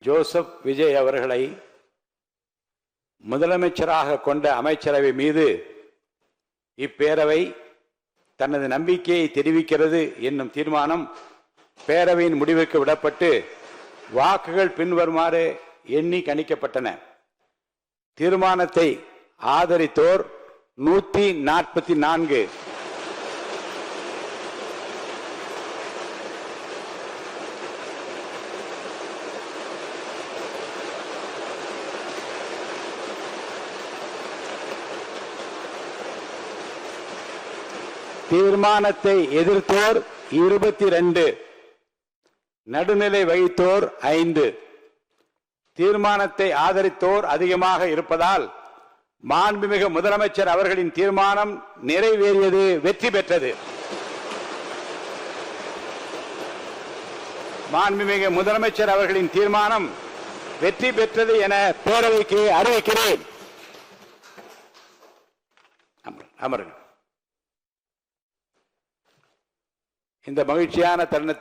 Joseph Vijay அவர்களை முதலமைச்சராக கொண்ட அமைச்சரவை மீது இப்பேரவை தனது நம்பிக்கையை தெரிவிக்கிறது என்னும் தீர்மானம் பேரவையின் முடிவுக்கு விடப்பட்டு வாக்குகள் பின்வருமாறு எண்ணி கணிக்கப்பட்டன. தீர்மானத்தை ஆதரித்தோர் 144, தீர்மானத்தை எதிர்த்தோர் 22, நடுநிலை வகித்தோர் 5. தீர்மானத்தை ஆதரித்தோர் அதிகமாக இருப்பதால் மாண்புமிகு முதலமைச்சர் அவர்களின் தீர்மானம் நிறைவேறியது, வெற்றி பெற்றது. மாண்புமிகு முதலமைச்சர் அவர்களின் தீர்மானம் வெற்றி பெற்றது என பேரவைக்கு அறிவிக்கிறேன். அமருங்கள். இந்த மகிழ்ச்சியான தருணத்தில்